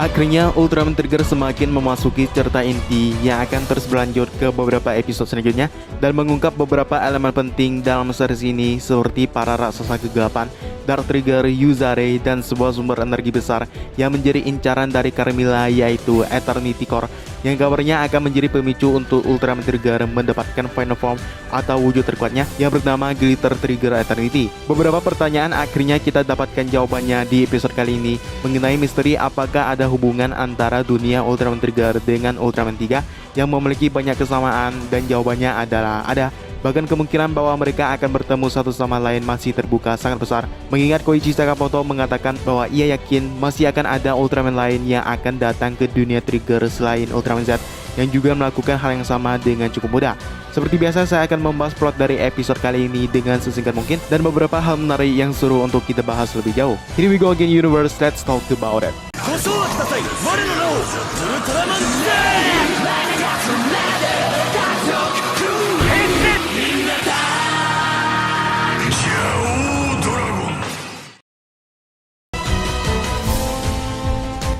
Akhirnya Ultraman Trigger semakin memasuki cerita inti yang akan terus berlanjut ke beberapa episode selanjutnya dan mengungkap beberapa elemen penting dalam series ini seperti para raksasa kegelapan, Dark Trigger, Yuzare, dan sebuah sumber energi besar yang menjadi incaran dari Carmilla yaitu Eternity Core yang kabarnya akan menjadi pemicu untuk Ultraman Trigger mendapatkan final form atau wujud terkuatnya yang bernama Glitter Trigger Eternity. Beberapa pertanyaan akhirnya kita dapatkan jawabannya di episode kali ini mengenai misteri apakah ada hubungan antara dunia Ultraman Trigger dengan Ultraman 3 yang memiliki banyak kesamaan, dan jawabannya adalah ada. Bahkan kemungkinan bahwa mereka akan bertemu satu sama lain masih terbuka sangat besar. Mengingat Koichi Sakamoto mengatakan bahwa ia yakin masih akan ada Ultraman lain yang akan datang ke dunia Trigger selain Ultraman Z yang juga melakukan hal yang sama dengan cukup mudah. Seperti biasa, saya akan membahas plot dari episode kali ini dengan sesingkat mungkin dan beberapa hal menarik yang seru untuk kita bahas lebih jauh. Here we go again universe, let's talk about it.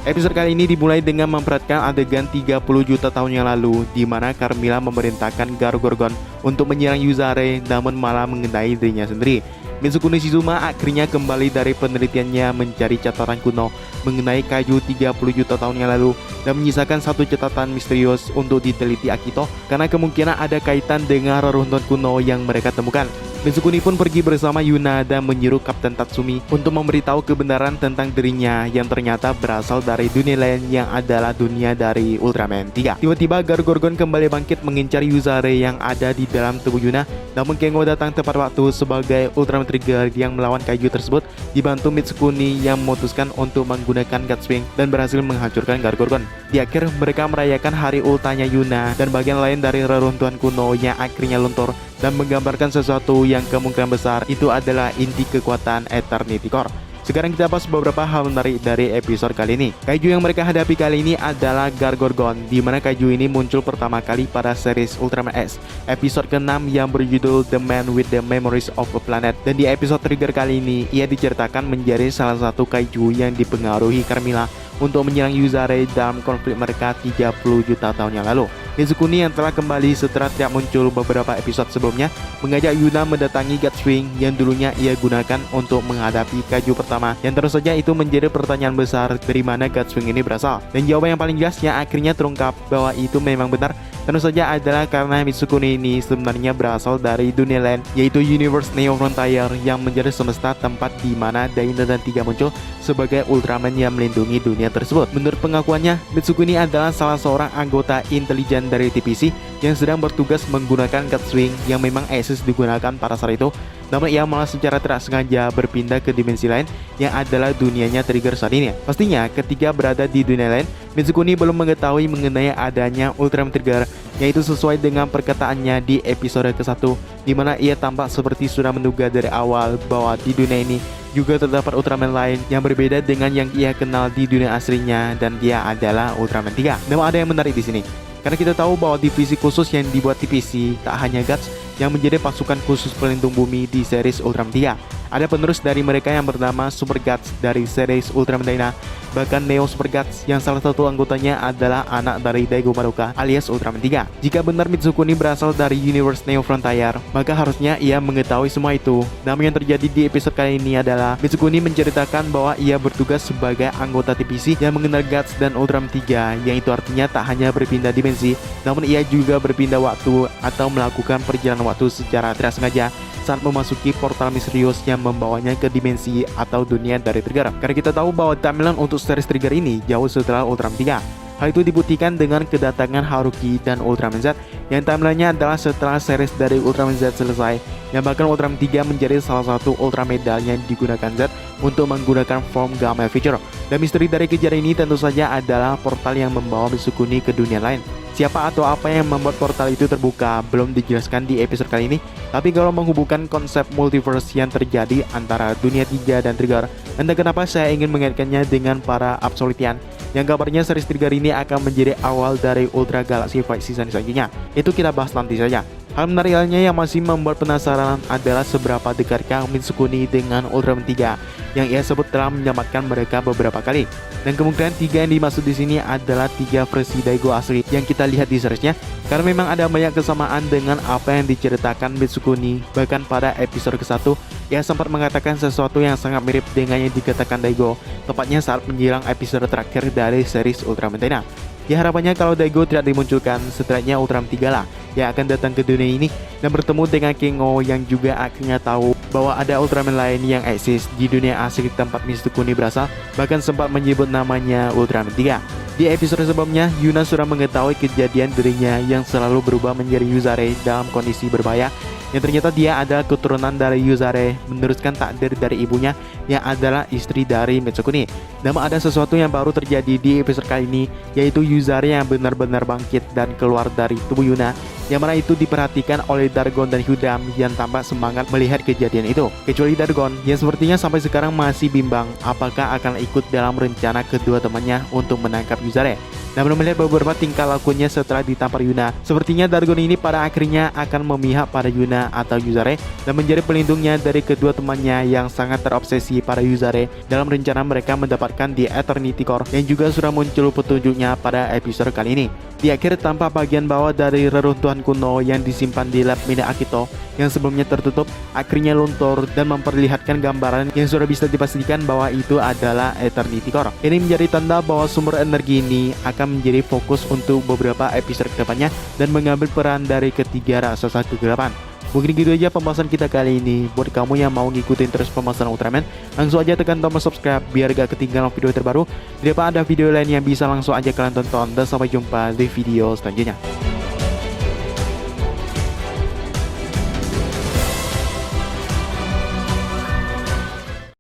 Episode kali ini dimulai dengan memperhatikan adegan 30 juta tahun yang lalu di mana Carmilla memerintahkan Gargorgon untuk menyerang Yuzare namun malah mengenai dirinya sendiri. Mitsukune Shizuma akhirnya kembali dari penelitiannya mencari catatan kuno mengenai kayu 30 juta tahun yang lalu dan menyisakan satu catatan misterius untuk diteliti Akito karena kemungkinan ada kaitan dengan reruntuhan kuno yang mereka temukan. Mitsukune pun pergi bersama Yuna dan menyuruh Kapten Tatsumi untuk memberitahu kebenaran tentang dirinya yang ternyata berasal dari dunia lain yang adalah dunia dari Ultraman 3. Tiba-tiba Gargorgon kembali bangkit mengincar Yuzare yang ada di dalam tubuh Yuna, namun Kengo datang tepat waktu sebagai Ultraman Trigger yang melawan kaiju tersebut dibantu Mitsukune yang memutuskan untuk menggunakan God Swing dan berhasil menghancurkan Gargorgon. Di akhir mereka merayakan hari ultanya Yuna dan bagian lain dari reruntuhan kuno yang akhirnya luntur dan menggambarkan sesuatu yang kemungkinan besar itu adalah inti kekuatan Eternity Core. Sekarang kita bahas beberapa hal menarik dari episode kali ini. Kaiju yang mereka hadapi kali ini adalah Gargorgon, di mana kaiju ini muncul pertama kali pada series Ultraman X, episode ke-6 yang berjudul The Man with the Memories of a Planet. Dan di episode Trigger kali ini, ia diceritakan menjadi salah satu kaiju yang dipengaruhi Carmilla untuk menyerang Yuzare dalam konflik mereka 30 juta tahun yang lalu. Mitsukune yang telah kembali setelah tidak muncul beberapa episode sebelumnya mengajak Yuna mendatangi God Swing yang dulunya ia gunakan untuk menghadapi kaiju pertama, yang terus saja itu menjadi pertanyaan besar dari mana God Swing ini berasal. Dan jawaban yang paling jelas yang akhirnya terungkap bahwa itu memang benar tentu saja adalah karena Mitsukune ini sebenarnya berasal dari dunia lain yaitu Universe Neo Frontier yang menjadi semesta tempat di mana Daina dan Tiga muncul sebagai Ultraman yang melindungi dunia tersebut. Menurut pengakuannya, Mitsukune adalah salah seorang anggota intelijen dari TPC yang sedang bertugas menggunakan God Swing yang memang eksis digunakan pada saat itu, namun ia malah secara tidak sengaja berpindah ke dimensi lain yang adalah dunianya Trigger saat ini. Pastinya ketika berada di dunia lain, Mitsukune belum mengetahui mengenai adanya Ultraman Trigger, yaitu sesuai dengan perkataannya di episode ke-1 di mana ia tampak seperti sudah menduga dari awal bahwa di dunia ini juga terdapat Ultraman lain yang berbeda dengan yang ia kenal di dunia aslinya, dan dia adalah Ultraman 3. Namun ada yang menarik di sini. Karena kita tahu bahwa divisi khusus yang dibuat TPC tak hanya Guts yang menjadi pasukan khusus pelindung bumi di series Ultraman 3. Ada penerus dari mereka yang bernama Super Guts dari series Ultraman Dyna, bahkan Neo Super Guts yang salah satu anggotanya adalah anak dari Daigo Madoka alias Ultraman 3. Jika benar Mitsukune berasal dari Universe Neo Frontier, maka harusnya ia mengetahui semua itu. Namun yang terjadi di episode kali ini adalah Mitsukune menceritakan bahwa ia bertugas sebagai anggota TPC yang mengenal Guts dan Ultraman 3, yang itu artinya tak hanya berpindah dimensi, namun ia juga berpindah waktu atau melakukan perjalanan waktu secara tidak sengaja saat memasuki portal misterius yang membawanya ke dimensi atau dunia dari Trigger. Karena kita tahu bahwa timeline untuk series Trigger ini jauh setelah Ultraman 3. Hal itu dibuktikan dengan kedatangan Haruki dan Ultraman Z yang timelinenya adalah setelah series dari Ultraman Z selesai, yang bahkan Ultraman 3 menjadi salah satu Ultraman Medal yang digunakan Z untuk menggunakan form Gamma Feature. Dan misteri dari kejadian ini tentu saja adalah portal yang membawa Mitsukune ke dunia lain. Siapa atau apa yang membuat portal itu terbuka belum dijelaskan di episode kali ini, tapi kalau menghubungkan konsep multiverse yang terjadi antara dunia 3 dan Trigger, entah kenapa saya ingin mengaitkannya dengan para Absolutian yang kabarnya series Trigger ini akan menjadi awal dari Ultra Galaxy Fight Season selanjutnya. Itu kita bahas nanti saja. Hal menarik lainnya yang masih membuat penasaran adalah seberapa dekatkah Mitsukuni dengan Ultraman 3 yang ia sebut telah menyelamatkan mereka beberapa kali. Dan kemungkinan 3 yang dimaksud di sini adalah 3 versi Daigo asli yang kita lihat di seriesnya, karena memang ada banyak kesamaan dengan apa yang diceritakan Mitsukuni. Bahkan pada episode ke-1 ia sempat mengatakan sesuatu yang sangat mirip dengan yang dikatakan Daigo, tepatnya saat menjelang episode terakhir dari series Ultraman Tena. Ya, harapannya kalau Daigo tidak dimunculkan, setidaknya Ultraman 3 lah yang akan datang ke dunia ini dan bertemu dengan Kingo yang juga akhirnya tahu bahwa ada Ultraman lain yang eksis di dunia asli tempat Mitsukuni berasal, bahkan sempat menyebut namanya Ultraman 3. Di episode sebelumnya, Yuna sudah mengetahui kejadian dirinya yang selalu berubah menjadi Yuzare dalam kondisi berbahaya, yang ternyata dia adalah keturunan dari Yuzare, meneruskan takdir dari ibunya yang adalah istri dari Mitsukuni. Namun ada sesuatu yang baru terjadi di episode kali ini, yaitu Yuzare yang benar-benar bangkit dan keluar dari tubuh Yuna, yang mana itu diperhatikan oleh Dargon dan Hyudam yang tampak semangat melihat kejadian itu. Kecuali Dargon yang sepertinya sampai sekarang masih bimbang apakah akan ikut dalam rencana kedua temannya untuk menangkap Yuzare. Namun melihat beberapa tingkah lakunya setelah ditampar Yuna, sepertinya Dargon ini pada akhirnya akan memihak pada Yuna atau Yuzare dan menjadi pelindungnya dari kedua temannya yang sangat terobsesi pada Yuzare dalam rencana mereka mendapatkan di Eternity Core yang juga sudah muncul petunjuknya pada episode kali ini. Di akhir tampak bagian bawah dari reruntuhan kuno yang disimpan di lab Mina Akito yang sebelumnya tertutup akhirnya luntur dan memperlihatkan gambaran yang sudah bisa dipastikan bahwa itu adalah Eternity Core. Ini menjadi tanda bahwa sumber energi ini akan menjadi fokus untuk beberapa episode kedepannya dan mengambil peran dari ketiga raksasa kegelapan. Mungkin gitu aja pembahasan kita kali ini. Buat kamu yang mau ngikutin terus pembahasan Ultraman, langsung aja tekan tombol subscribe biar gak ketinggalan video terbaru. Daripada ada video lain yang bisa langsung aja kalian tonton. Dan sampai jumpa di video selanjutnya.